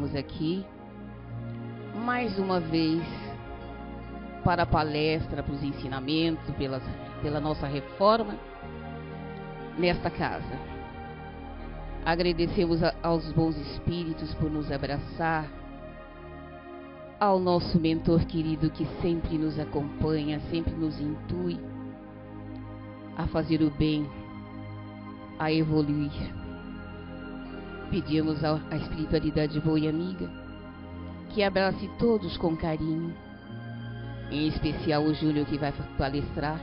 estarmos aqui mais uma vez para a palestra, para os ensinamentos, pela nossa reforma nesta casa. Agradecemos aos bons espíritos por nos abraçar, ao nosso mentor querido que sempre nos acompanha, sempre nos intui a fazer o bem, a evoluir. Pedimos à espiritualidade boa e amiga que abrace todos com carinho, em especial o Júnior que vai palestrar,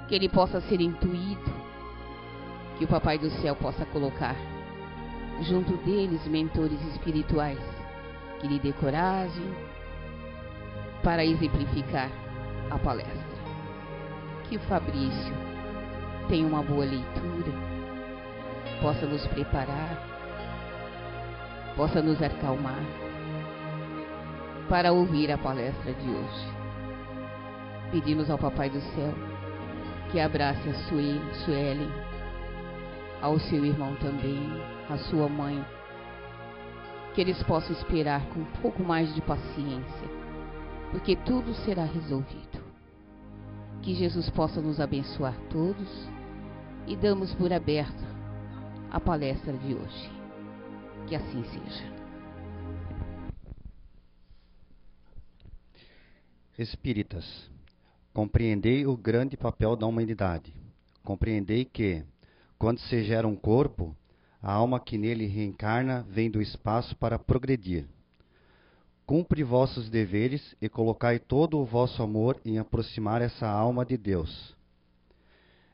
que ele possa ser intuído, que o Papai do Céu possa colocar junto deles mentores espirituais que lhe dê coragem para exemplificar a palestra. Que o Fabrício tenha uma boa leitura, possa nos preparar, possa nos acalmar para ouvir a palestra de hoje. Pedimos ao Papai do Céu que abrace a Suelen, ao seu irmão também, a sua mãe, que eles possam esperar com um pouco mais de paciência, porque tudo será resolvido. Que Jesus possa nos abençoar todos e damos por aberta a palestra de hoje. Que assim seja. Espíritas, compreendei o grande papel da humanidade. Compreendei que, quando se gera um corpo, a alma que nele reencarna vem do espaço para progredir. Cumpre vossos deveres e colocai todo o vosso amor em aproximar essa alma de Deus.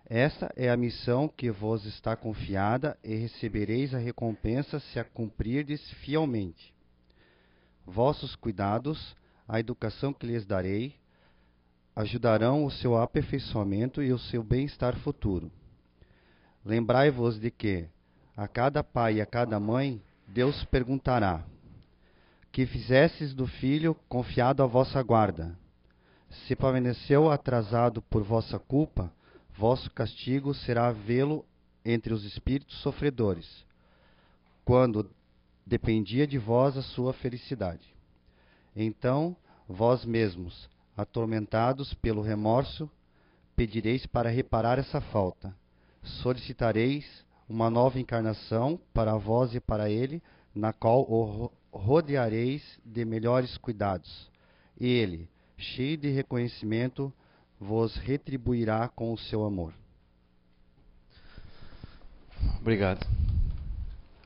Esta é a missão que vos está confiada e recebereis a recompensa se a cumprirdes fielmente. Vossos cuidados, a educação que lhes darei, ajudarão o seu aperfeiçoamento e o seu bem-estar futuro. Lembrai-vos de que, a cada pai e a cada mãe, Deus perguntará: que fizestes do filho confiado à vossa guarda? Se permaneceu atrasado por vossa culpa, vosso castigo será vê-lo entre os espíritos sofredores, quando dependia de vós a sua felicidade. Então, vós mesmos, atormentados pelo remorso, pedireis para reparar essa falta. Solicitareis uma nova encarnação para vós e para ele, na qual o rodeareis de melhores cuidados. E ele, cheio de reconhecimento, vos retribuirá com o seu amor. Obrigado.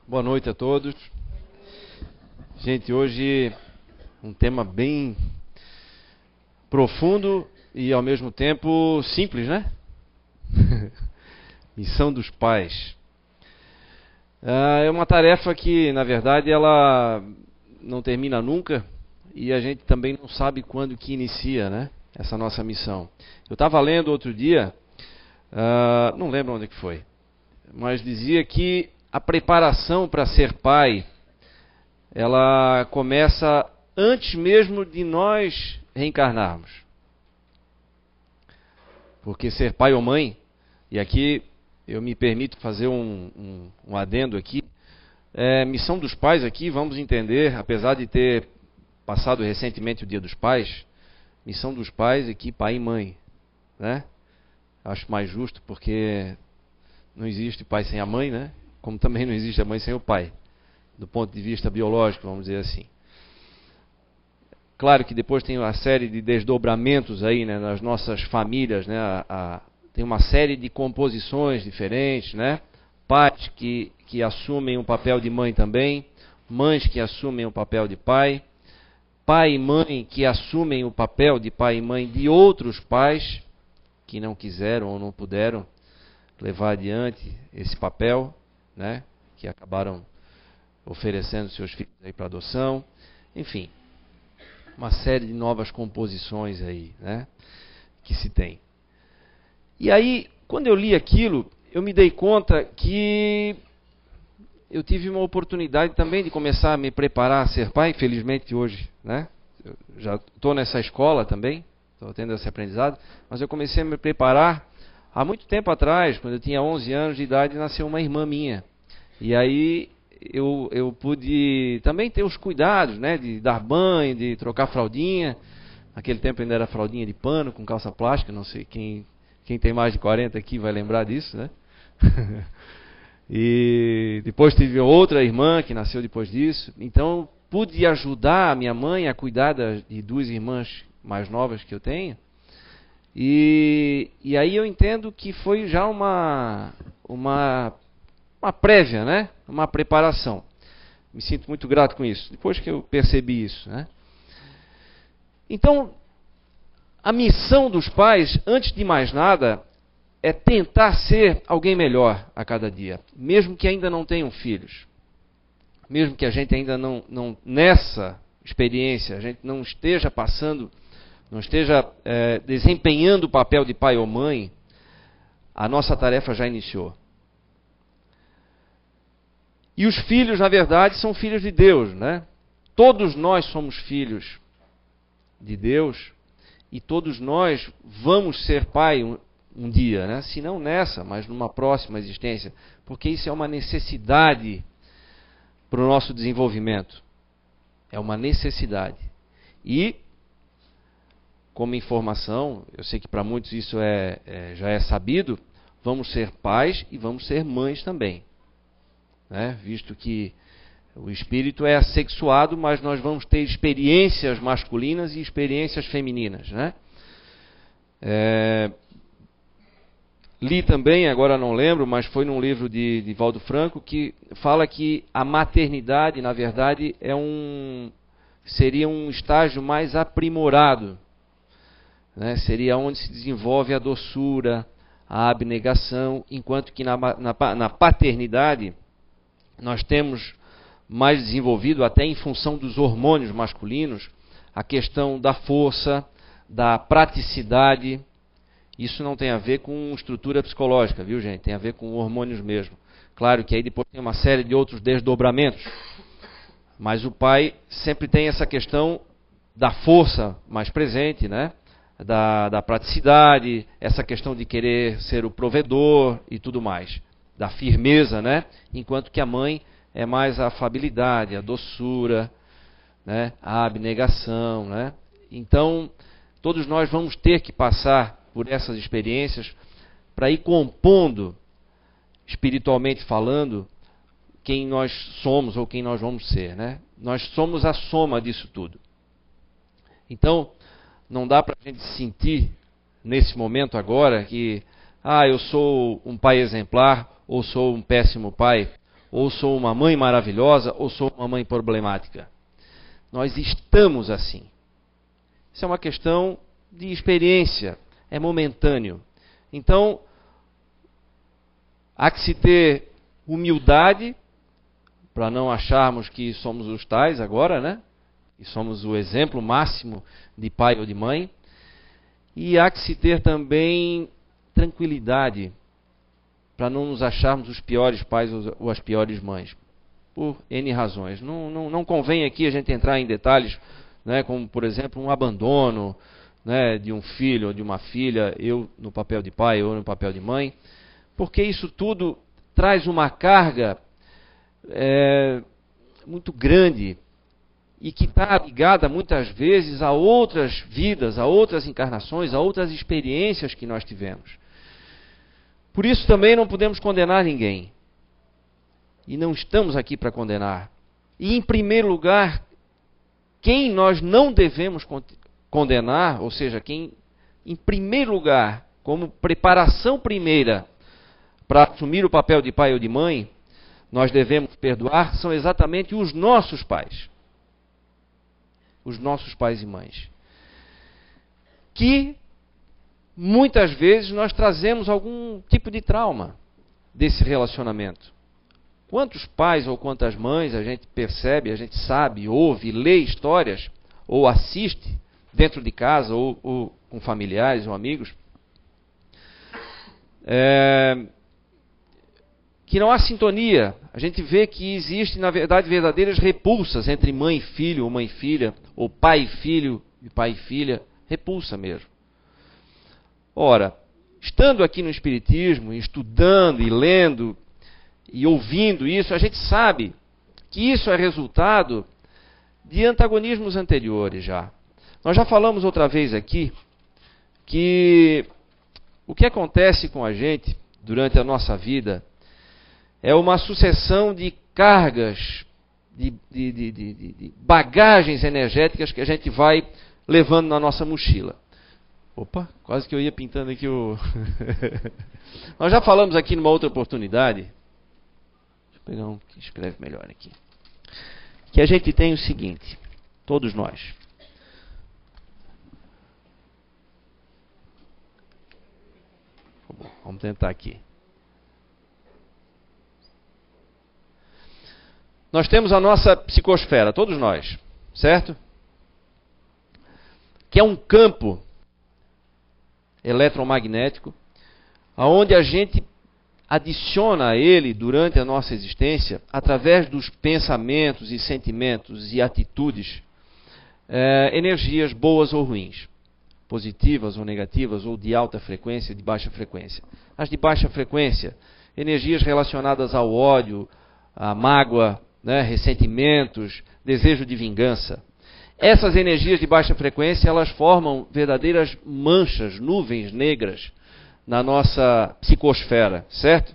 Boa noite a todos. Gente, hoje um tema bem profundo e ao mesmo tempo simples, né? Missão dos pais. É uma tarefa que, na verdade, ela não termina nunca e a gente também não sabe quando que inicia, né? Essa nossa missão. Eu estava lendo outro dia, não lembro onde que foi, mas dizia que a preparação para ser pai, ela começa antes mesmo de nós reencarnarmos. Porque ser pai ou mãe, e aqui eu me permito fazer um adendo aqui, missão dos pais aqui, vamos entender, apesar de ter passado recentemente o Dia dos Pais, missão dos pais aqui, pai e mãe, né? Acho mais justo porque não existe pai sem a mãe, né? Como também não existe a mãe sem o pai, do ponto de vista biológico, vamos dizer assim. Claro que depois tem uma série de desdobramentos aí, né, nas nossas famílias, né? Tem uma série de composições diferentes, né? Pais que assumem o papel de mãe também, mães que assumem o papel de pai, pai e mãe que assumem o papel de pai e mãe de outros pais que não quiseram ou não puderam levar adiante esse papel, né? Que acabaram oferecendo seus filhos aí para adoção, enfim, uma série de novas composições aí, né? Que se tem. E aí, quando eu li aquilo, eu me dei conta que eu tive uma oportunidade também de começar a me preparar a ser pai, felizmente hoje, né? Eu já estou nessa escola também, estou tendo esse aprendizado, mas eu comecei a me preparar há muito tempo atrás, quando eu tinha 11 anos de idade, nasceu uma irmã minha. E aí eu pude também ter os cuidados, né, de dar banho, de trocar fraldinha. Naquele tempo ainda era fraldinha de pano com calça plástica, não sei quem tem mais de 40 aqui vai lembrar disso, né? E depois tive outra irmã que nasceu depois disso. Então pude ajudar a minha mãe a cuidar de duas irmãs mais novas que eu tenho. E aí eu entendo que foi já uma prévia, né? Uma preparação. Me sinto muito grato com isso, depois que eu percebi isso, né? Então, a missão dos pais, antes de mais nada, é tentar ser alguém melhor a cada dia, mesmo que ainda não tenham filhos. Mesmo que a gente ainda não nessa experiência, a gente não esteja passando, não esteja desempenhando o papel de pai ou mãe, a nossa tarefa já iniciou. E os filhos, na verdade, são filhos de Deus, né? Todos nós somos filhos de Deus e todos nós vamos ser pai um dia, né? Se não nessa, mas numa próxima existência, porque isso é uma necessidade para o nosso desenvolvimento. É uma necessidade. E, como informação, eu sei que para muitos isso já é sabido, vamos ser pais e vamos ser mães também, né? Visto que o espírito é assexuado, mas nós vamos ter experiências masculinas e experiências femininas, né? Li também, agora não lembro, mas foi num livro de Valdo Franco, que fala que a maternidade, na verdade, seria um estágio mais aprimorado, né? Seria onde se desenvolve a doçura, a abnegação, enquanto que na paternidade nós temos mais desenvolvido, até em função dos hormônios masculinos, a questão da força, da praticidade. Isso não tem a ver com estrutura psicológica, viu, gente? Tem a ver com hormônios mesmo. Claro que aí depois tem uma série de outros desdobramentos. Mas o pai sempre tem essa questão da força mais presente, né? Da praticidade, essa questão de querer ser o provedor e tudo mais. Da firmeza, né? Enquanto que a mãe é mais a afabilidade, a doçura, né? A abnegação, né? Então, todos nós vamos ter que passar por essas experiências para ir compondo, espiritualmente falando, quem nós somos ou quem nós vamos ser, né? Nós somos a soma disso tudo. Então, não dá para a gente sentir, nesse momento agora, que eu sou um pai exemplar, ou sou um péssimo pai, ou sou uma mãe maravilhosa, ou sou uma mãe problemática. Nós estamos assim. Isso é uma questão de experiência, é momentâneo. Então, há que se ter humildade, para não acharmos que somos os tais agora, né? E somos o exemplo máximo de pai ou de mãe. E há que se ter também tranquilidade, para não nos acharmos os piores pais ou as piores mães, por N razões. Não convém aqui a gente entrar em detalhes, né, como, por exemplo, um abandono, né, de um filho ou de uma filha, eu no papel de pai ou no papel de mãe, porque isso tudo traz uma carga muito grande e que está ligada muitas vezes a outras vidas, a outras encarnações, a outras experiências que nós tivemos. Por isso também não podemos condenar ninguém. E não estamos aqui para condenar. E em primeiro lugar, quem nós não devemos condenar, ou seja, quem em primeiro lugar, como preparação primeira para assumir o papel de pai ou de mãe, nós devemos perdoar, são exatamente os nossos pais. Os nossos pais e mães. Que muitas vezes nós trazemos algum tipo de trauma desse relacionamento. Quantos pais ou quantas mães a gente percebe, a gente sabe, ouve, lê histórias, ou assiste dentro de casa, ou com familiares ou amigos, que não há sintonia. A gente vê que existe, na verdade, verdadeiras repulsas entre mãe e filho, ou mãe e filha, ou pai e filho, e pai e filha, repulsa mesmo. Ora, estando aqui no Espiritismo, estudando e lendo e ouvindo isso, a gente sabe que isso é resultado de antagonismos anteriores já. Nós já falamos outra vez aqui que o que acontece com a gente durante a nossa vida é uma sucessão de cargas, de bagagens energéticas que a gente vai levando na nossa mochila. Opa, quase que eu ia pintando aqui o... Nós já falamos aqui numa outra oportunidade, deixa eu pegar um que escreve melhor aqui, que a gente tem o seguinte, todos nós. Vamos tentar aqui. Nós temos a nossa psicosfera, todos nós, certo? Que é um campo eletromagnético, aonde a gente adiciona a ele, durante a nossa existência, através dos pensamentos e sentimentos e atitudes, energias boas ou ruins, positivas ou negativas, ou de alta frequência, de baixa frequência. As de baixa frequência, energias relacionadas ao ódio, à mágoa, né, ressentimentos, desejo de vingança. Essas energias de baixa frequência, elas formam verdadeiras manchas, nuvens negras na nossa psicosfera, certo?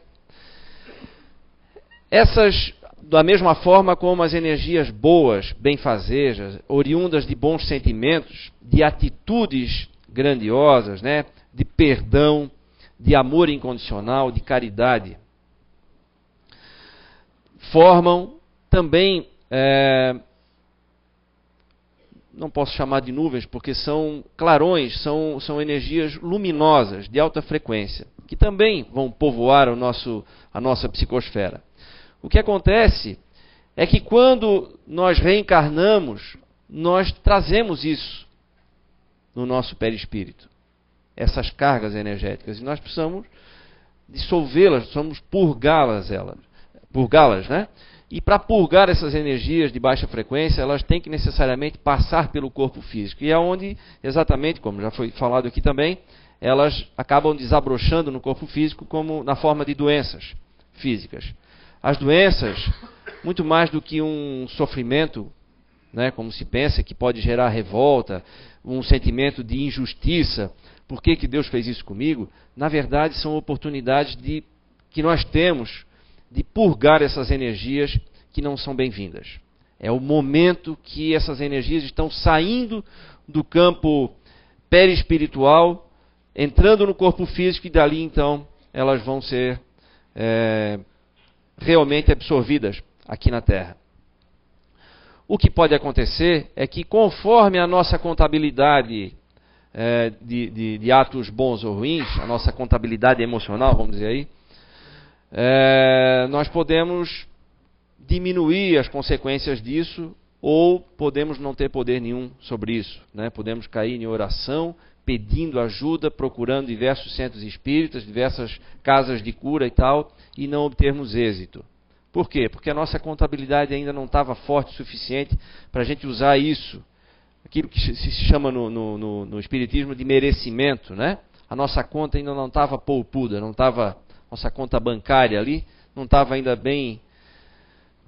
Essas, da mesma forma como as energias boas, benfazejas, oriundas de bons sentimentos, de atitudes grandiosas, né, de perdão, de amor incondicional, de caridade, formam também, não posso chamar de nuvens, porque são clarões, são energias luminosas, de alta frequência, que também vão povoar a nossa psicosfera. O que acontece é que quando nós reencarnamos, nós trazemos isso no nosso perispírito, essas cargas energéticas, e nós precisamos dissolvê-las, precisamos purgá-las, né? E para purgar essas energias de baixa frequência, elas têm que necessariamente passar pelo corpo físico. E é onde, exatamente, como já foi falado aqui também, elas acabam desabrochando no corpo físico como na forma de doenças físicas. As doenças, muito mais do que um sofrimento, né, como se pensa, que pode gerar revolta, um sentimento de injustiça, por que Deus fez isso comigo? Na verdade, são oportunidades que nós temos de purgar essas energias que não são bem-vindas. É o momento que essas energias estão saindo do campo perispiritual, entrando no corpo físico, e dali então elas vão ser realmente absorvidas aqui na Terra. O que pode acontecer é que, conforme a nossa contabilidade de atos bons ou ruins, a nossa contabilidade emocional, vamos dizer aí, nós podemos diminuir as consequências disso, ou podemos não ter poder nenhum sobre isso, né? Podemos cair em oração, pedindo ajuda, procurando diversos centros espíritas, diversas casas de cura e tal, e não obtermos êxito. Por quê? Porque a nossa contabilidade ainda não estava forte o suficiente para a gente usar isso, aquilo que se chama no Espiritismo de merecimento, né? A nossa conta ainda não estava poupuda, não estava... Nossa conta bancária ali não estava ainda bem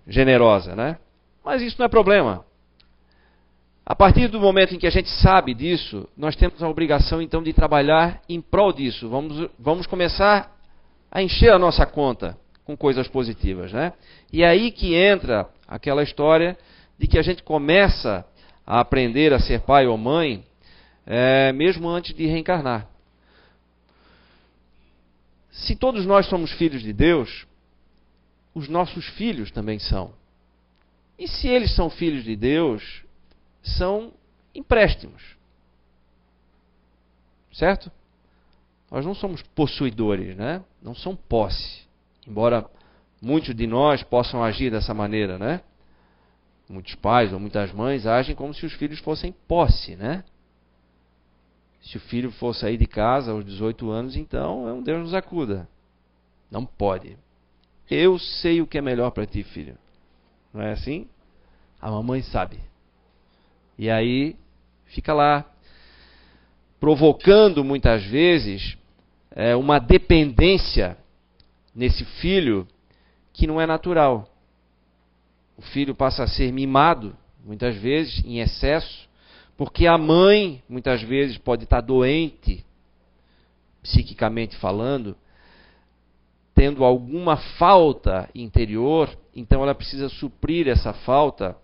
generosa, né? Mas isso não é problema. A partir do momento em que a gente sabe disso, nós temos a obrigação então de trabalhar em prol disso. Vamos começar a encher a nossa conta com coisas positivas, né? E é aí que entra aquela história de que a gente começa a aprender a ser pai ou mãe, mesmo antes de reencarnar. Se todos nós somos filhos de Deus, os nossos filhos também são. E se eles são filhos de Deus, são empréstimos. Certo? Nós não somos possuidores, né? Não são posse. Embora muitos de nós possam agir dessa maneira, né? Muitos pais ou muitas mães agem como se os filhos fossem posse, né? Se o filho for sair de casa aos 18 anos, então é um Deus nos acuda. Não pode. Eu sei o que é melhor para ti, filho. Não é assim? A mamãe sabe. E aí fica lá, provocando muitas vezes uma dependência nesse filho que não é natural. o filho passa a ser mimado, muitas vezes, em excesso, porque a mãe, muitas vezes, pode estar doente, psiquicamente falando, tendo alguma falta interior, então ela precisa suprir essa falta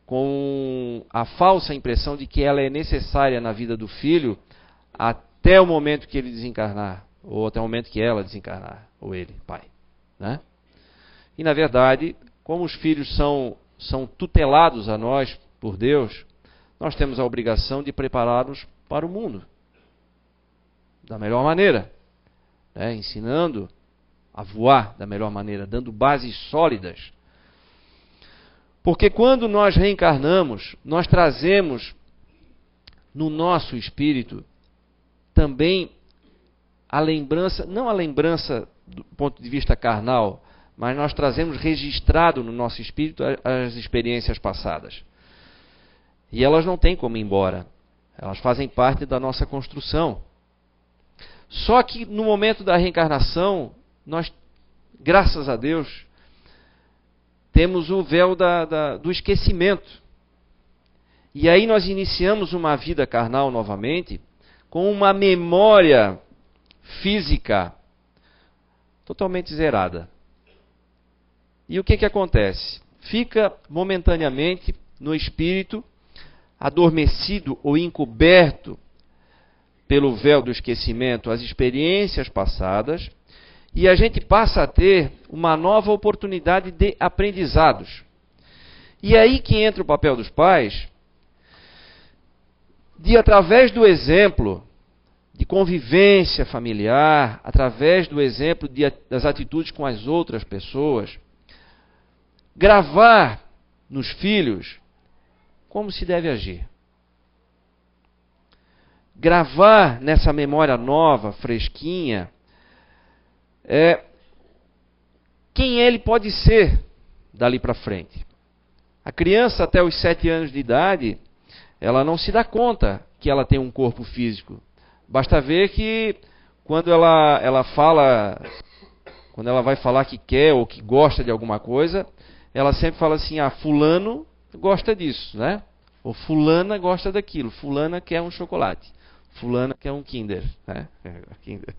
com a falsa impressão de que ela é necessária na vida do filho até o momento que ele desencarnar, ou até o momento que ela desencarnar, ou ele, pai. Né? E, na verdade, como os filhos são tutelados a nós por Deus, nós temos a obrigação de prepará-los para o mundo da melhor maneira, né? Ensinando a voar da melhor maneira, dando bases sólidas. Porque quando nós reencarnamos, nós trazemos no nosso espírito também a lembrança, não a lembrança do ponto de vista carnal, mas nós trazemos registrado no nosso espírito as experiências passadas. E elas não têm como ir embora. Elas fazem parte da nossa construção. Só que no momento da reencarnação, nós, graças a Deus, temos o véu do esquecimento. E aí nós iniciamos uma vida carnal novamente, com uma memória física totalmente zerada. E o que acontece? Fica momentaneamente no espírito, adormecido ou encoberto pelo véu do esquecimento, as experiências passadas, e a gente passa a ter uma nova oportunidade de aprendizados. E é aí que entra o papel dos pais, de através do exemplo de convivência familiar, através do exemplo das atitudes com as outras pessoas, gravar nos filhos como se deve agir. Gravar nessa memória nova, fresquinha, quem ele pode ser dali para frente. A criança até os 7 anos de idade, ela não se dá conta que ela tem um corpo físico. Basta ver que quando ela fala, quando ela vai falar que quer ou que gosta de alguma coisa, ela sempre fala assim, fulano gosta disso, né? Ou fulana gosta daquilo, fulana quer um chocolate, fulana quer um Kinder, né? Kinder.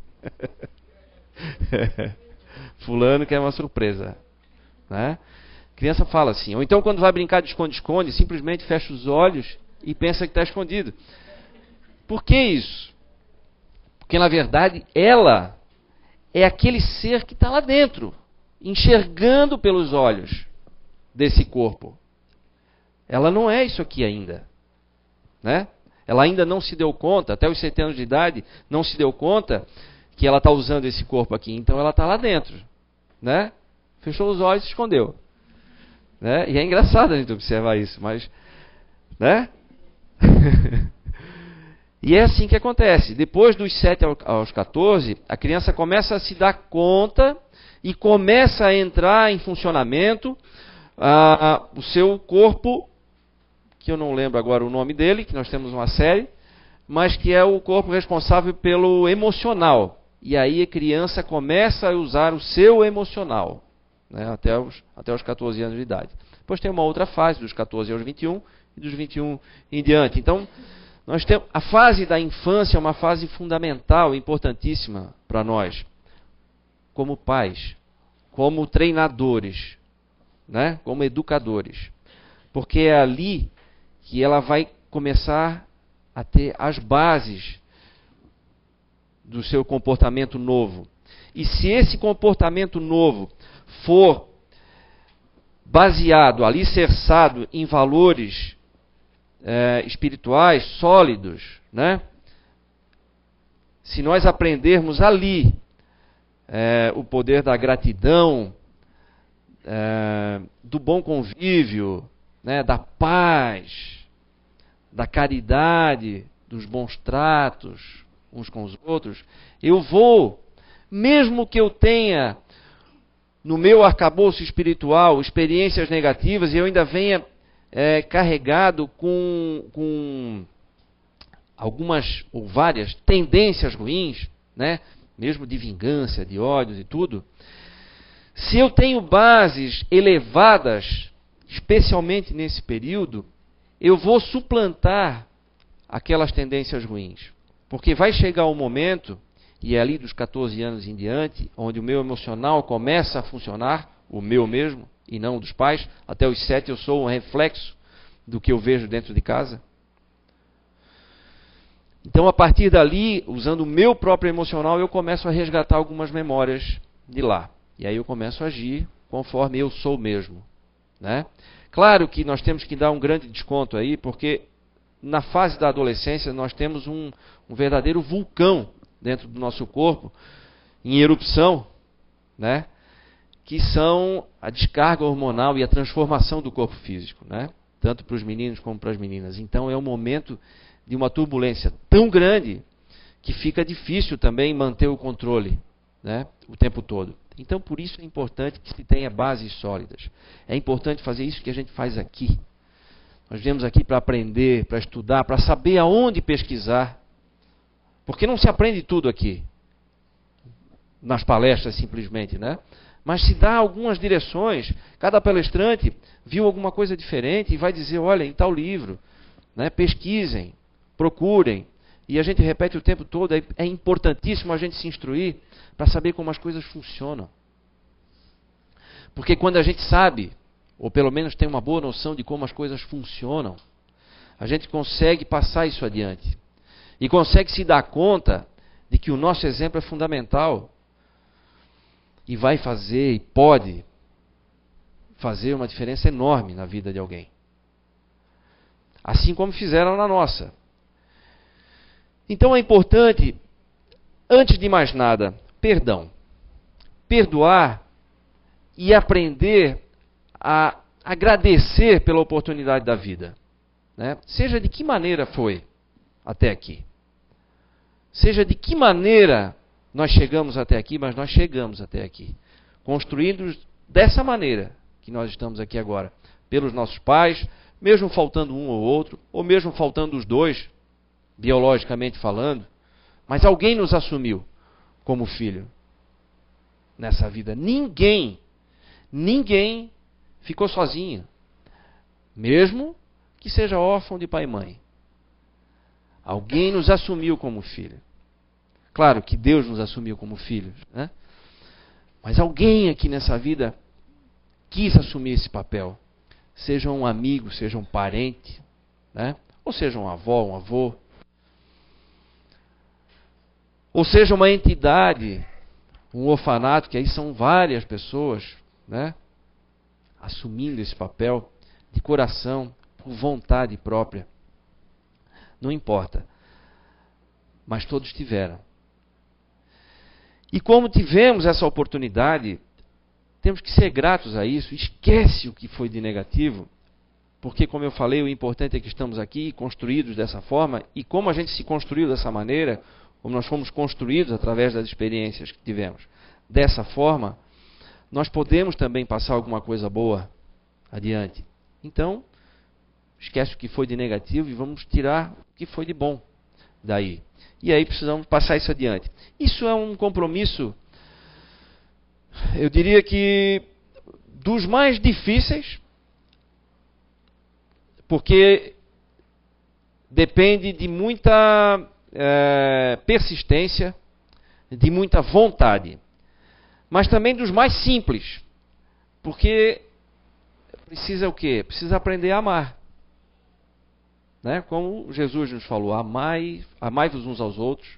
Fulano quer uma surpresa, né? Criança fala assim. Ou então quando vai brincar de esconde-esconde, simplesmente fecha os olhos e pensa que está escondido. Por que isso? Porque na verdade ela é aquele ser que está lá dentro, enxergando pelos olhos desse corpo. Ela não é isso aqui ainda, né? Ela ainda não se deu conta, até os 7 anos de idade, não se deu conta que ela está usando esse corpo aqui. Então ela está lá dentro, né? Fechou os olhos e se escondeu, né? E é engraçado a gente observar isso, mas, né? E é assim que acontece. Depois dos 7 aos 14, a criança começa a se dar conta e começa a entrar em funcionamento o seu corpo, que eu não lembro agora o nome dele, que nós temos uma série, mas que é o corpo responsável pelo emocional. E aí a criança começa a usar o seu emocional, né, até os 14 anos de idade. Depois tem uma outra fase, dos 14 aos 21, e dos 21 em diante. Então, nós temos a fase da infância é uma fase fundamental, importantíssima para nós, como pais, como treinadores, né, como educadores. Porque é ali que ela vai começar a ter as bases do seu comportamento novo. E se esse comportamento novo for baseado, alicerçado em valores espirituais sólidos, né? Se nós aprendermos ali o poder da gratidão, do bom convívio, né? Da paz, da caridade, dos bons tratos uns com os outros, eu vou, mesmo que eu tenha no meu arcabouço espiritual experiências negativas e eu ainda venha carregado com algumas ou várias tendências ruins, né? Mesmo de vingança, de ódios e tudo, se eu tenho bases elevadas especialmente nesse período, eu vou suplantar aquelas tendências ruins. Porque vai chegar um momento, e é ali dos 14 anos em diante, onde o meu emocional começa a funcionar, o meu mesmo, e não o dos pais. Até os 7 eu sou um reflexo do que eu vejo dentro de casa. Então, a partir dali, usando o meu próprio emocional, eu começo a resgatar algumas memórias de lá. E aí eu começo a agir conforme eu sou mesmo, né? Claro que nós temos que dar um grande desconto aí, porque na fase da adolescência nós temos um verdadeiro vulcão dentro do nosso corpo, em erupção, né? Que são a descarga hormonal e a transformação do corpo físico, né? Tanto para os meninos como para as meninas. Então é um momento de uma turbulência tão grande que fica difícil também manter o controle, né, o tempo todo. Então, por isso é importante que se tenha bases sólidas. É importante fazer isso que a gente faz aqui. Nós viemos aqui para aprender, para estudar, para saber aonde pesquisar. Porque não se aprende tudo aqui, nas palestras simplesmente, né? Mas se dá algumas direções, cada palestrante viu alguma coisa diferente e vai dizer, olha, em tal livro, né, pesquisem, procurem. E a gente repete o tempo todo, é importantíssimo a gente se instruir para saber como as coisas funcionam. Porque quando a gente sabe, ou pelo menos tem uma boa noção de como as coisas funcionam, a gente consegue passar isso adiante. E consegue se dar conta de que o nosso exemplo é fundamental. E vai fazer, e pode fazer uma diferença enorme na vida de alguém. Assim como fizeram na nossa. Então é importante, antes de mais nada, perdão. Perdoar e aprender a agradecer pela oportunidade da vida, né? Seja de que maneira foi até aqui. Seja de que maneira nós chegamos até aqui, mas nós chegamos até aqui. Construídos dessa maneira que nós estamos aqui agora. Pelos nossos pais, mesmo faltando um ou outro, ou mesmo faltando os dois, biologicamente falando, mas alguém nos assumiu como filho nessa vida. Ninguém ficou sozinho, mesmo que seja órfão de pai e mãe. Alguém nos assumiu como filho. Claro que Deus nos assumiu como filhos, né? Mas alguém aqui nessa vida quis assumir esse papel. Seja um amigo, seja um parente, né? Ou seja uma avó, um avô. Ou seja uma entidade, um orfanato, que aí são várias pessoas, né, assumindo esse papel de coração, por vontade própria. Não importa. Mas todos tiveram. E como tivemos essa oportunidade, temos que ser gratos a isso. Esquece o que foi de negativo, porque, como eu falei, o importante é que estamos aqui construídos dessa forma, e como a gente se construiu dessa maneira, como nós fomos construídos através das experiências que tivemos dessa forma, nós podemos também passar alguma coisa boa adiante. Então, esquece o que foi de negativo e vamos tirar o que foi de bom daí. E aí precisamos passar isso adiante. Isso é um compromisso, eu diria que dos mais difíceis, porque depende de muita persistência, de muita vontade. Mas também dos mais simples, porque precisa o quê? Precisa aprender a amar. Né? Como Jesus nos falou, amai-vos uns aos outros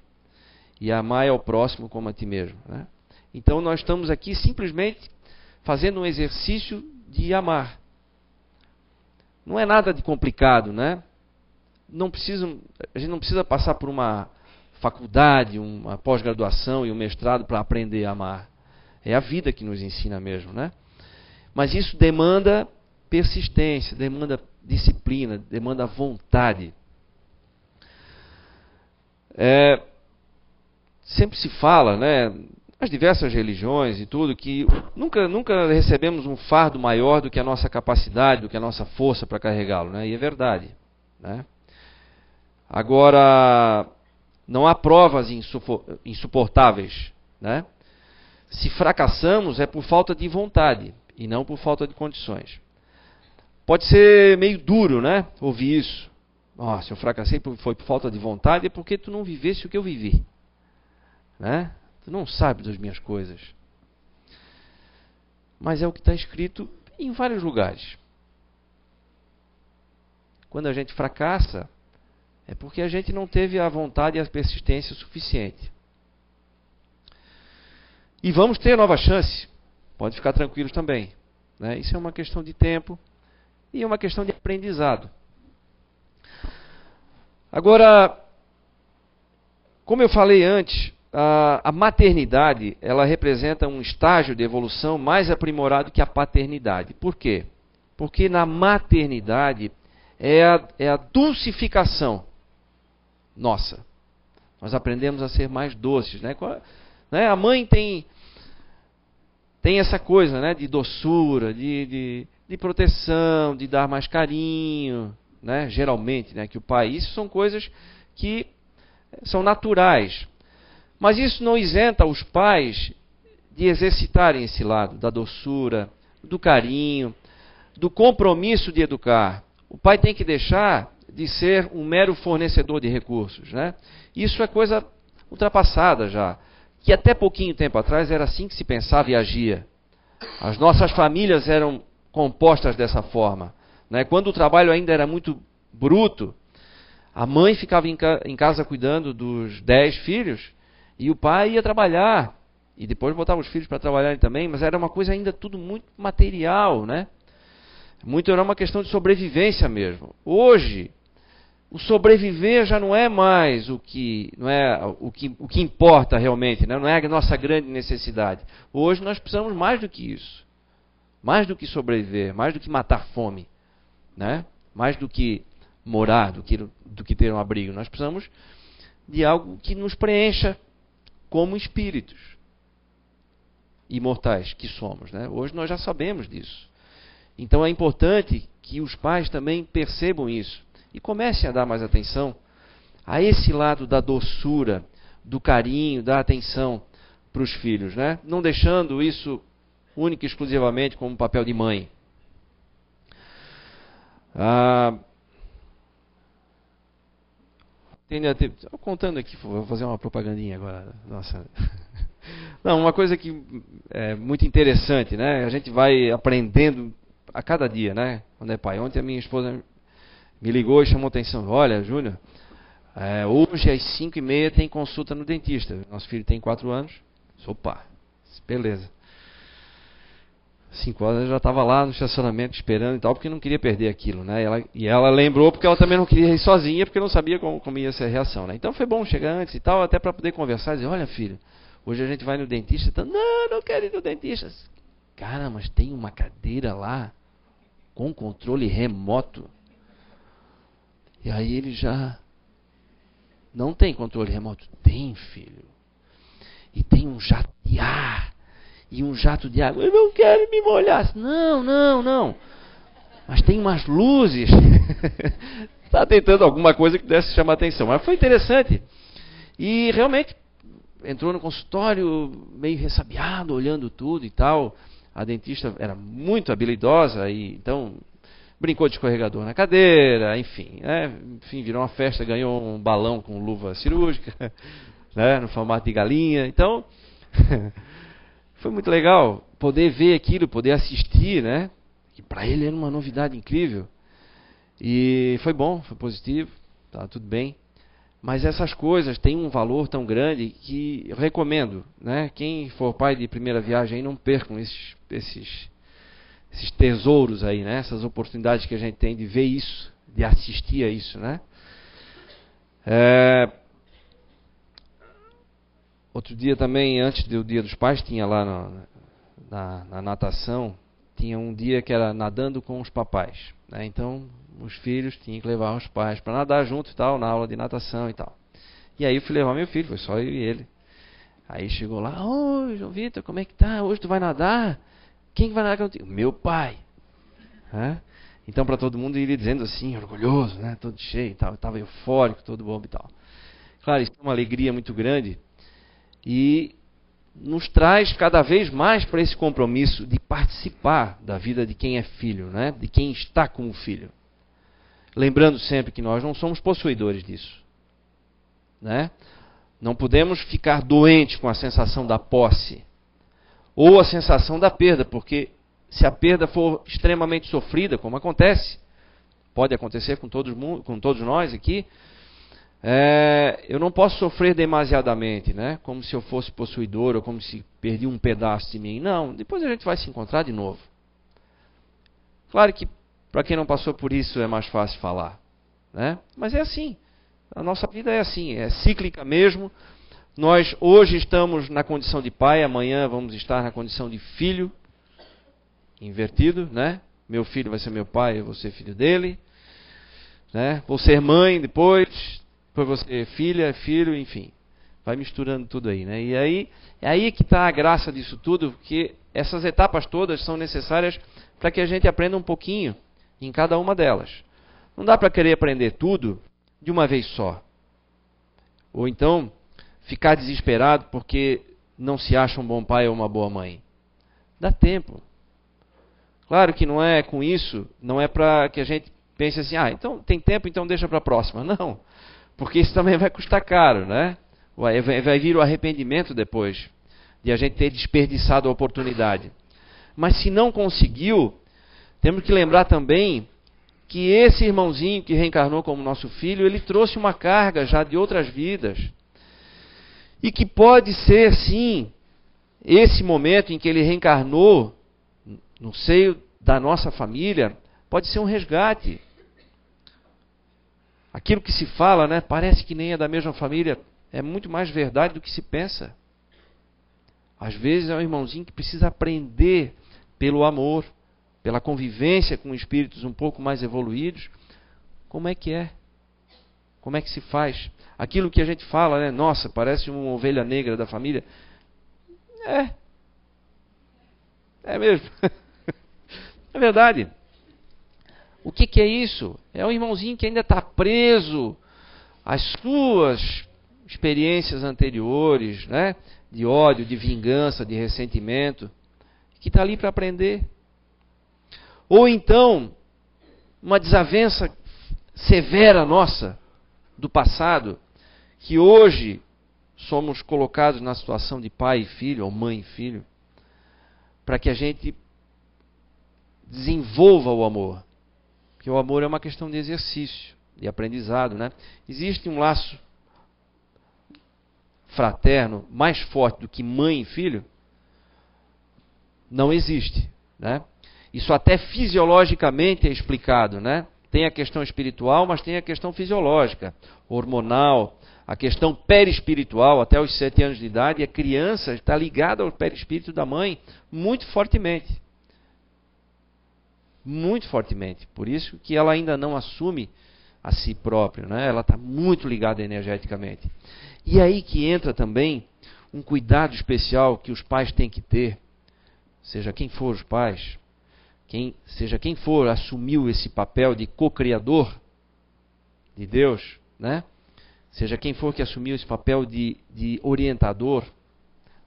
e amai ao próximo como a ti mesmo. Né? Então nós estamos aqui simplesmente fazendo um exercício de amar. Não é nada de complicado, né? A gente não precisa passar por uma faculdade, uma pós-graduação e um mestrado para aprender a amar. É a vida que nos ensina mesmo, né? Mas isso demanda persistência, demanda disciplina, demanda vontade. Sempre se fala, né, nas diversas religiões e tudo, que nunca recebemos um fardo maior do que a nossa capacidade, do que a nossa força para carregá-lo, né? E é verdade, né? Agora, não há provas insuportáveis, né? Se fracassamos é por falta de vontade e não por falta de condições. Pode ser meio duro, né? Ouvir isso. Se eu fracassei foi por falta de vontade, é porque tu não vivesse o que eu vivi. Né? Tu não sabe das minhas coisas. Mas é o que está escrito em vários lugares. Quando a gente fracassa, é porque a gente não teve a vontade e a persistência suficiente. E vamos ter nova chance. Pode ficar tranquilos também. Né? Isso é uma questão de tempo e é uma questão de aprendizado. Agora, como eu falei antes, a maternidade, ela representa um estágio de evolução mais aprimorado que a paternidade. Por quê? Porque na maternidade é a dulcificação nossa. Nós aprendemos a ser mais doces. Né? A mãe tem essa coisa, né, de doçura, de proteção, de dar mais carinho, né, geralmente, né, que o pai. Isso são coisas que são naturais. Mas isso não isenta os pais de exercitarem esse lado da doçura, do carinho, do compromisso de educar. O pai tem que deixar de ser um mero fornecedor de recursos. Né? Isso é coisa ultrapassada já. Que até pouquinho tempo atrás era assim que se pensava e agia. As nossas famílias eram compostas dessa forma. Né? Quando o trabalho ainda era muito bruto, a mãe ficava em casa cuidando dos 10 filhos e o pai ia trabalhar. E depois botava os filhos para trabalharem também, mas era uma coisa ainda tudo muito material. Né? Muito era uma questão de sobrevivência mesmo. Hoje, o sobreviver já não é mais o que importa realmente, né? Não é a nossa grande necessidade. Hoje nós precisamos mais do que isso. Mais do que sobreviver, mais do que matar fome. Né? Mais do que morar, do que ter um abrigo. Nós precisamos de algo que nos preencha como espíritos imortais que somos. Né? Hoje nós já sabemos disso. Então é importante que os pais também percebam isso. E comecem a dar mais atenção a esse lado da doçura, do carinho, da atenção para os filhos, né? Não deixando isso única e exclusivamente como papel de mãe. Contando aqui, vou fazer uma propagandinha agora. Nossa. Não, uma coisa que é muito interessante, né? A gente vai aprendendo a cada dia, né? Quando é pai. Ontem a minha esposa me ligou e chamou atenção. Olha, Júnior, hoje às 5h30 tem consulta no dentista. Nosso filho tem 4 anos. Opa, beleza. 5 horas eu já estava lá no estacionamento esperando e tal, porque não queria perder aquilo, né? Ela lembrou porque ela também não queria ir sozinha, porque não sabia como ia ser a reação, né? Então foi bom chegar antes e tal, até para poder conversar e dizer, olha filho, hoje a gente vai no dentista. Então, não quero ir no dentista. Cara, mas tem uma cadeira lá com controle remoto. E aí ele já... Não tem controle remoto? Tem, filho. E tem um jato de ar. E um jato de água. Eu não quero me molhar. Não. Mas tem umas luzes. Está tentando alguma coisa que pudesse chamar atenção. Mas foi interessante. E realmente entrou no consultório meio ressabiado, olhando tudo e tal. A dentista era muito habilidosa. E então... brincou de escorregador na cadeira, enfim, virou uma festa, ganhou um balão com luva cirúrgica, né, no formato de galinha. Então, foi muito legal poder ver aquilo, poder assistir, né? Que para ele era uma novidade incrível. E foi bom, foi positivo, tá tudo bem. Mas essas coisas têm um valor tão grande que eu recomendo, né? Quem for pai de primeira viagem aí, não percam esses tesouros aí, né? Essas oportunidades que a gente tem de ver isso, de assistir a isso, né? Outro dia também, antes do Dia dos Pais, tinha lá na natação, tinha um dia que era nadando com os papais, né? Então, os filhos tinham que levar os pais para nadar junto e tal, na aula de natação e tal. E aí eu fui levar meu filho, foi só eu e ele. Aí chegou lá, oi, João Vitor, como é que tá? Hoje tu vai nadar? Quem vai nadar contigo? Meu pai. Então, para todo mundo, ele dizendo assim, orgulhoso, né? Todo cheio e tal. Estava eufórico, todo bom e tal. Claro, isso é uma alegria muito grande. E nos traz cada vez mais para esse compromisso de participar da vida de quem é filho, né? De quem está como filho. Lembrando sempre que nós não somos possuidores disso, né? Não podemos ficar doentes com a sensação da posse ou a sensação da perda, porque se a perda for extremamente sofrida, como acontece, pode acontecer com todos nós aqui, eu não posso sofrer demasiadamente, né? Como se eu fosse possuidor ou como se perdi um pedaço de mim. Não, depois a gente vai se encontrar de novo. Claro que para quem não passou por isso é mais fácil falar, né? Mas é assim, a nossa vida é assim, é cíclica mesmo. Nós hoje estamos na condição de pai, amanhã vamos estar na condição de filho, invertido, né? Meu filho vai ser meu pai, eu vou ser filho dele, né? Vou ser mãe depois vou ser filha, filho, enfim, vai misturando tudo aí, né? E aí é aí que está a graça disso tudo, porque essas etapas todas são necessárias para que a gente aprenda um pouquinho em cada uma delas. Não dá para querer aprender tudo de uma vez só, ou então ficar desesperado porque não se acha um bom pai ou uma boa mãe. Dá tempo. Claro que não é com isso, não é para que a gente pense assim, então tem tempo, então deixa para a próxima. Não, porque isso também vai custar caro, né? Vai vir o arrependimento depois de a gente ter desperdiçado a oportunidade. Mas se não conseguiu, temos que lembrar também que esse irmãozinho que reencarnou como nosso filho, ele trouxe uma carga já de outras vidas. E que pode ser, sim, esse momento em que ele reencarnou no seio da nossa família, pode ser um resgate. Aquilo que se fala, né, parece que nem é da mesma família, é muito mais verdade do que se pensa. Às vezes é um irmãozinho que precisa aprender pelo amor, pela convivência com espíritos um pouco mais evoluídos, como é que é? Como é que se faz? Aquilo que a gente fala, né, nossa, parece uma ovelha negra da família. É mesmo. É verdade. O que é isso? É um irmãozinho que ainda está preso às suas experiências anteriores, né? De ódio, de vingança, de ressentimento, que está ali para aprender. Ou então, uma desavença severa nossa do passado, que hoje somos colocados na situação de pai e filho, ou mãe e filho, para que a gente desenvolva o amor. Porque o amor é uma questão de exercício, de aprendizado, né? Existe um laço fraterno mais forte do que mãe e filho? Não existe, né? Isso até fisiologicamente é explicado, né? Tem a questão espiritual, mas tem a questão fisiológica, hormonal, a questão perispiritual. Até os 7 anos de idade, a criança está ligada ao perispírito da mãe muito fortemente. Muito fortemente. Por isso que ela ainda não assume a si própria, né? Ela está muito ligada energeticamente. E aí que entra também um cuidado especial que os pais têm que ter, seja quem for os pais, seja quem for assumiu esse papel de co-criador de Deus, né? Seja quem for que assumiu esse papel de orientador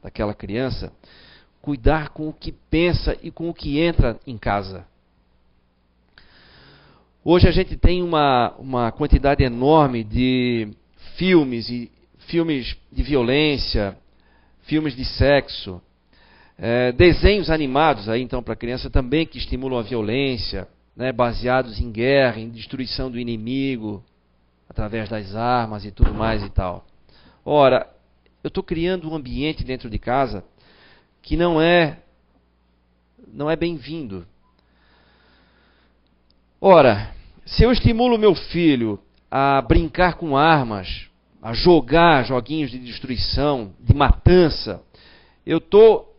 daquela criança, cuidar com o que pensa e com o que entra em casa. Hoje a gente tem uma quantidade enorme de filmes de violência, filmes de sexo, desenhos animados aí então para criança também que estimulam a violência, né, baseados em guerra, em destruição do inimigo através das armas e tudo mais e tal. Ora, eu estou criando um ambiente dentro de casa que não é bem-vindo. Ora, se eu estimulo meu filho a brincar com armas, a jogar joguinhos de destruição, de matança, eu estou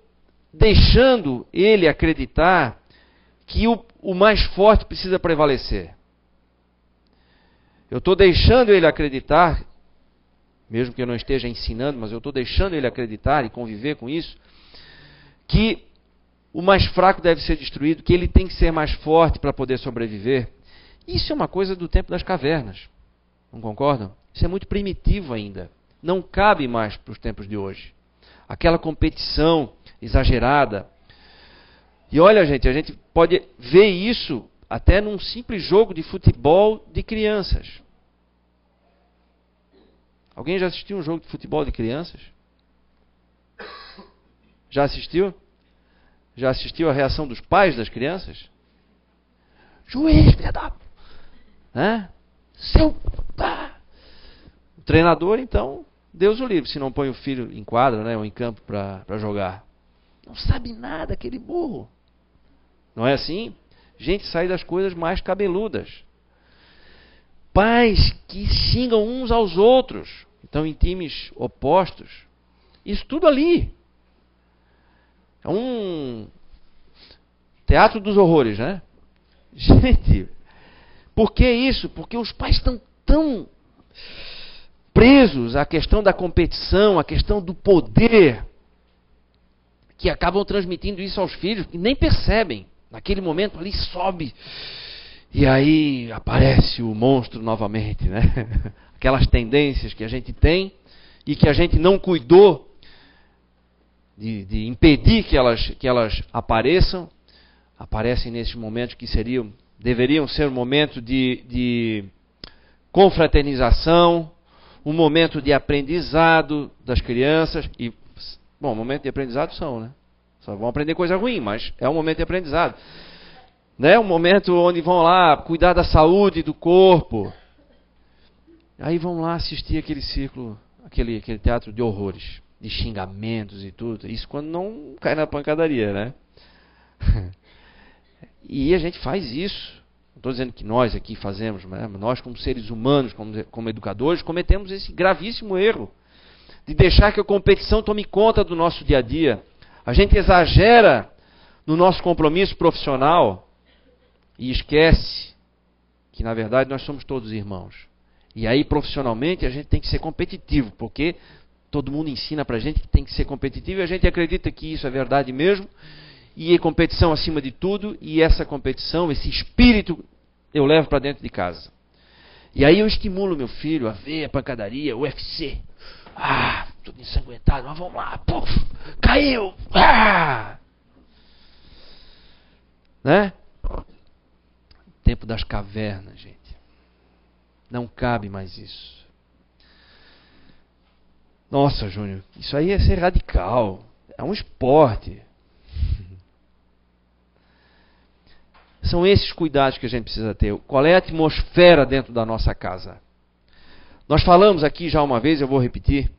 deixando ele acreditar que o mais forte precisa prevalecer. Eu estou deixando ele acreditar, mesmo que eu não esteja ensinando, mas eu estou deixando ele acreditar e conviver com isso, que o mais fraco deve ser destruído, que ele tem que ser mais forte para poder sobreviver. Isso é uma coisa do tempo das cavernas. Não concordam? Isso é muito primitivo ainda. Não cabe mais para os tempos de hoje. aquela competição exagerada. E olha, gente, a gente pode ver isso até num simples jogo de futebol de crianças. Alguém já assistiu um jogo de futebol de crianças? Já assistiu? Já assistiu a reação dos pais das crianças? Juiz, filha da... Né? Seu... Ah. O treinador, então, Deus o livre, se não põe o filho em quadra, né, ou em campo para jogar. Não sabe nada, aquele burro. Não é assim? Gente, sai das coisas mais cabeludas. Pais que xingam uns aos outros, então em times opostos. Isso tudo ali. É um teatro dos horrores, né? Gente, por que isso? Porque os pais estão tão presos à questão da competição, à questão do poder, que acabam transmitindo isso aos filhos e nem percebem. Naquele momento ali sobe e aí aparece o monstro novamente, né? Aquelas tendências que a gente tem e que a gente não cuidou de impedir que elas apareçam, aparecem nesses momentos que deveriam ser um momento de confraternização, um momento de aprendizado das crianças. E, bom, momento de aprendizado são, né? Só vão aprender coisa ruim, mas é um momento de aprendizado. Né? Um momento onde vão lá cuidar da saúde do corpo. Aí vão lá assistir aquele círculo, aquele teatro de horrores, de xingamentos e tudo. Isso quando não cai na pancadaria, né? E a gente faz isso. Não estou dizendo que nós aqui fazemos, mas nós como seres humanos, como educadores, cometemos esse gravíssimo erro de deixar que a competição tome conta do nosso dia a dia. A gente exagera no nosso compromisso profissional e esquece que, na verdade, nós somos todos irmãos. E aí, profissionalmente, a gente tem que ser competitivo, porque todo mundo ensina pra gente que tem que ser competitivo e a gente acredita que isso é verdade mesmo. E é competição acima de tudo, e essa competição, esse espírito, eu levo para dentro de casa. E aí eu estimulo meu filho a ver a pancadaria, o UFC. Ah, tudo ensanguentado, mas vamos lá. Puf, caiu. Ah! Né? Tempo das cavernas, gente. Não cabe mais isso. Nossa, Júnior, isso aí é ser radical. É um esporte. São esses cuidados que a gente precisa ter. Qual é a atmosfera dentro da nossa casa? Nós falamos aqui já uma vez, eu vou repetir.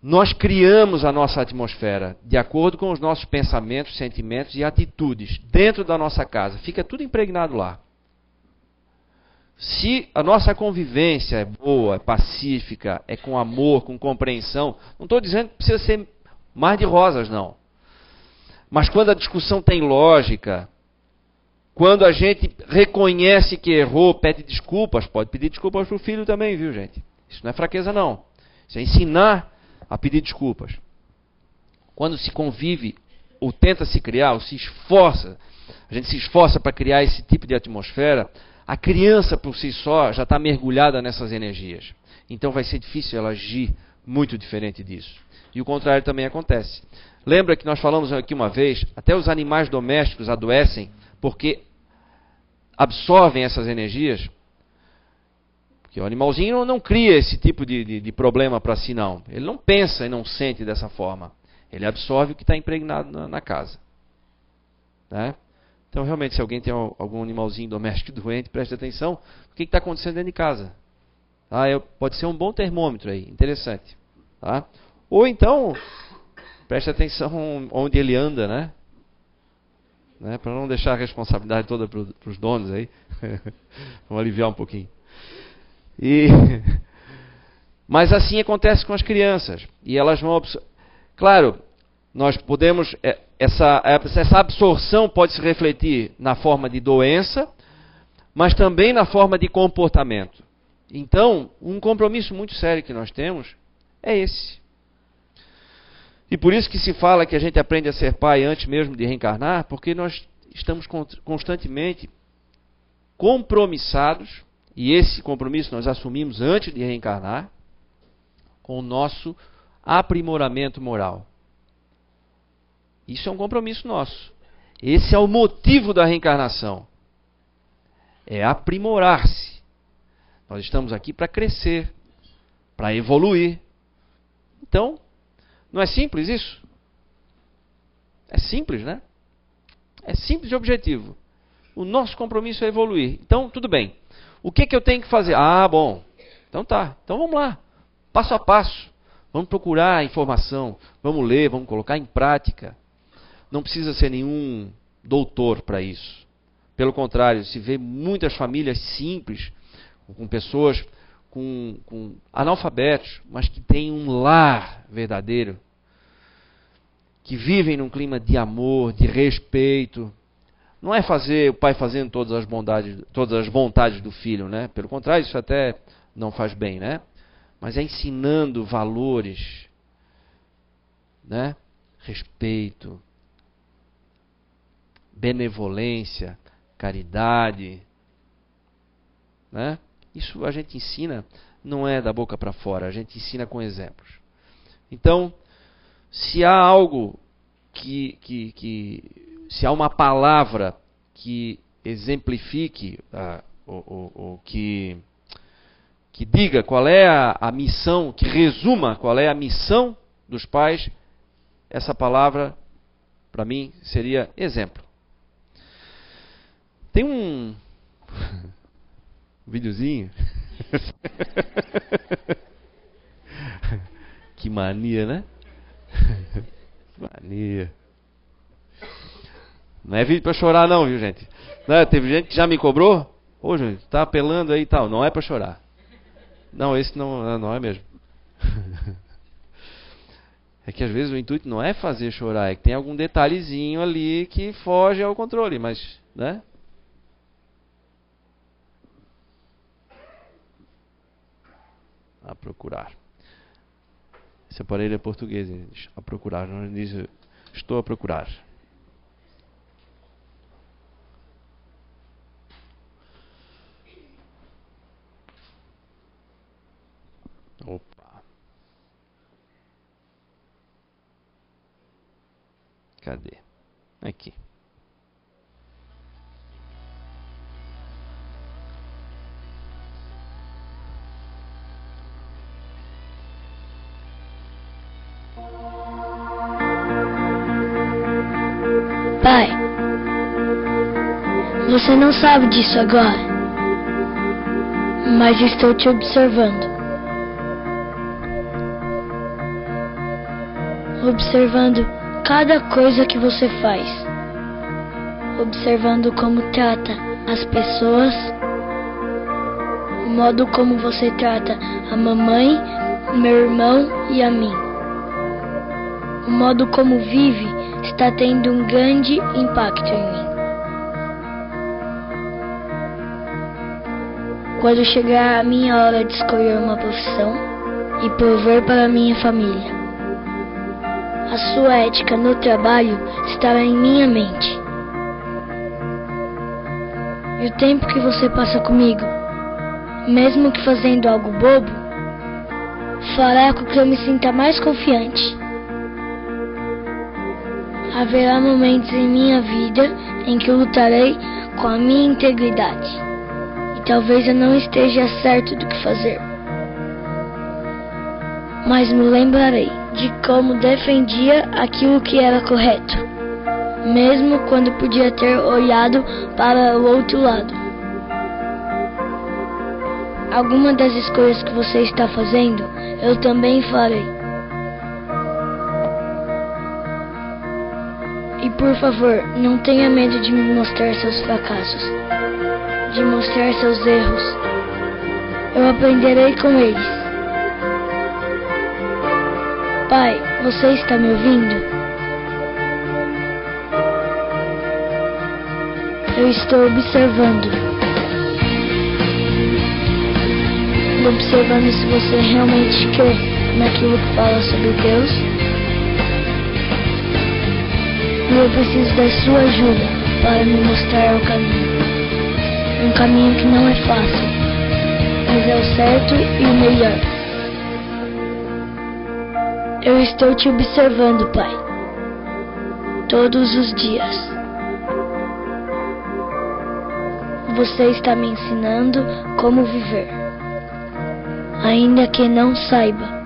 Nós criamos a nossa atmosfera de acordo com os nossos pensamentos, sentimentos e atitudes dentro da nossa casa. Fica tudo impregnado lá. Se a nossa convivência é boa, é pacífica, é com amor, com compreensão, não estou dizendo que precisa ser mar de rosas, não. Mas quando a discussão tem lógica, quando a gente reconhece que errou, pede desculpas, pode pedir desculpas para o filho também, viu, gente? Isso não é fraqueza, não. Isso é ensinar a pedir desculpas. Quando se convive, ou tenta se criar, ou se esforça, a gente se esforça para criar esse tipo de atmosfera, a criança por si só já está mergulhada nessas energias. Então vai ser difícil ela agir muito diferente disso. E o contrário também acontece. Lembra que nós falamos aqui uma vez, até os animais domésticos adoecem porque absorvem essas energias. Porque o animalzinho não cria esse tipo de problema para si, não. Ele não pensa e não sente dessa forma. Ele absorve o que está impregnado na casa. Né? Então, realmente, se alguém tem algum animalzinho doméstico doente, preste atenção no que está acontecendo dentro de casa. Tá? Pode ser um bom termômetro aí, interessante. Tá? Ou então, preste atenção onde ele anda, né? Para não deixar a responsabilidade toda para os donos aí. Vamos aliviar um pouquinho. Mas assim acontece com as crianças. E elas vão... Claro, nós podemos... Essa absorção pode se refletir na forma de doença, mas também na forma de comportamento. Então, um compromisso muito sério que nós temos é esse. E por isso que se fala que a gente aprende a ser pai antes mesmo de reencarnar, porque nós estamos constantemente compromissados, e esse compromisso nós assumimos antes de reencarnar, com o nosso aprimoramento moral. Isso é um compromisso nosso. Esse é o motivo da reencarnação. É aprimorar-se. Nós estamos aqui para crescer, para evoluir. Então, não é simples isso? É simples, né? É simples de objetivo. O nosso compromisso é evoluir. Então, tudo bem. O que eu tenho que fazer? Ah, bom. Então tá. Então vamos lá. Passo a passo. Vamos procurar informação. Vamos ler, vamos colocar em prática. Não precisa ser nenhum doutor para isso. Pelo contrário, se vê muitas famílias simples, com pessoas com analfabetos, mas que têm um lar verdadeiro, que vivem num clima de amor, de respeito. Não é o pai fazendo todas as vontades do filho, né? Pelo contrário, isso até não faz bem, né? Mas é ensinando valores, né? Respeito, benevolência, caridade, né? Isso a gente ensina, não é da boca para fora, a gente ensina com exemplos. Então, se há algo se há uma palavra que exemplifique, ou que diga qual é a missão, que resuma qual é a missão dos pais, essa palavra, para mim, seria exemplo. Tem um videozinho. Que mania, né? Mania. Não é vídeo pra chorar não, viu, gente? Não, teve gente que já me cobrou. Ô, gente, tá apelando aí e tal. Não é pra chorar. Não, esse não é mesmo. É que às vezes o intuito não é fazer chorar, é que tem algum detalhezinho ali que foge ao controle, mas, né? A procurar. Esse aparelho é português, a procurar. Não diz, estou a procurar. Opa. Cadê? Aqui. Pai, você não sabe disso agora, mas estou te observando. Observando cada coisa que você faz. Observando como trata as pessoas, o modo como você trata a mamãe, meu irmão e a mim. O modo como vive está tendo um grande impacto em mim. Quando chegar a minha hora de escolher uma profissão e prover para a minha família, a sua ética no trabalho estará em minha mente. E o tempo que você passa comigo, mesmo que fazendo algo bobo, fará com que eu me sinta mais confiante. Haverá momentos em minha vida em que eu lutarei com a minha integridade. E talvez eu não esteja certo do que fazer. Mas me lembrarei de como defendia aquilo que era correto, mesmo quando podia ter olhado para o outro lado. Alguma das escolhas que você está fazendo, eu também farei. E por favor, não tenha medo de me mostrar seus fracassos, de mostrar seus erros. Eu aprenderei com eles. Pai, você está me ouvindo? Eu estou observando. Observando se você realmente crê naquilo que fala sobre Deus. E eu preciso da sua ajuda para me mostrar o caminho. Um caminho que não é fácil, mas é o certo e o melhor. Eu estou te observando, Pai, todos os dias. Você está me ensinando como viver, ainda que não saiba.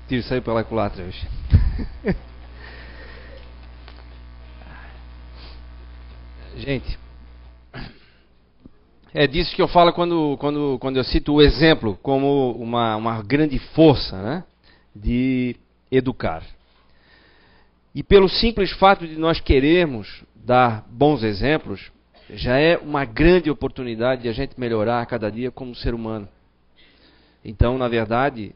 Tiro saiu pela culatra hoje. Gente, é disso que eu falo quando eu cito o exemplo como uma grande força, né, de educar. E pelo simples fato de nós querermos dar bons exemplos, já é uma grande oportunidade de a gente melhorar a cada dia como ser humano. Então, na verdade,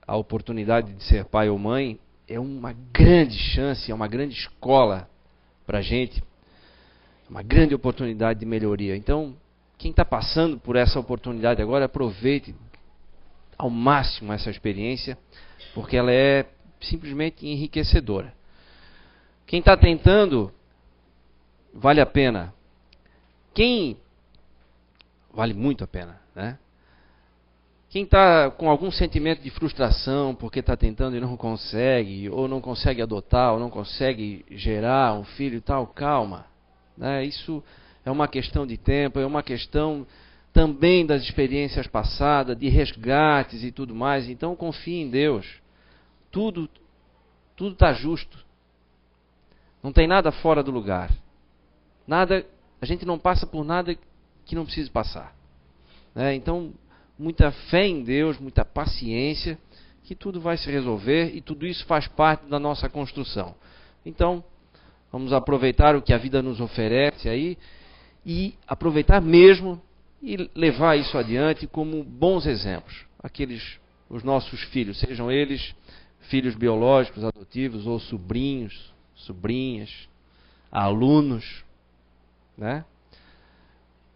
a oportunidade de ser pai ou mãe é uma grande chance, é uma grande escola para a gente, uma grande oportunidade de melhoria. Então, quem está passando por essa oportunidade agora, aproveite ao máximo essa experiência, porque ela é simplesmente enriquecedora. Quem está tentando, vale a pena. Quem vale muito a pena, né? Quem está com algum sentimento de frustração porque está tentando e não consegue, ou não consegue adotar, ou não consegue gerar um filho e tal, calma. Né? Isso é uma questão de tempo, é uma questão também das experiências passadas, de resgates e tudo mais. Então confie em Deus. Tudo está justo. Não tem nada fora do lugar. Nada, a gente não passa por nada que não precise passar. Né? Então, muita fé em Deus, muita paciência, que tudo vai se resolver e tudo isso faz parte da nossa construção. Então, vamos aproveitar o que a vida nos oferece aí e aproveitar mesmo e levar isso adiante como bons exemplos. Os nossos filhos, sejam eles filhos biológicos, adotivos ou sobrinhos, sobrinhas, alunos, né?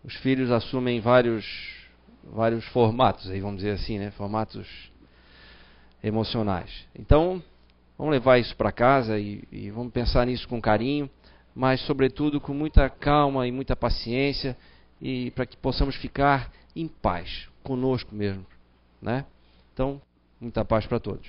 Os filhos assumem vários formatos, aí vamos dizer assim, né? Formatos emocionais. Então, vamos levar isso para casa e vamos pensar nisso com carinho, mas sobretudo com muita calma e muita paciência, e para que possamos ficar em paz conosco mesmo, né? Então, muita paz para todos.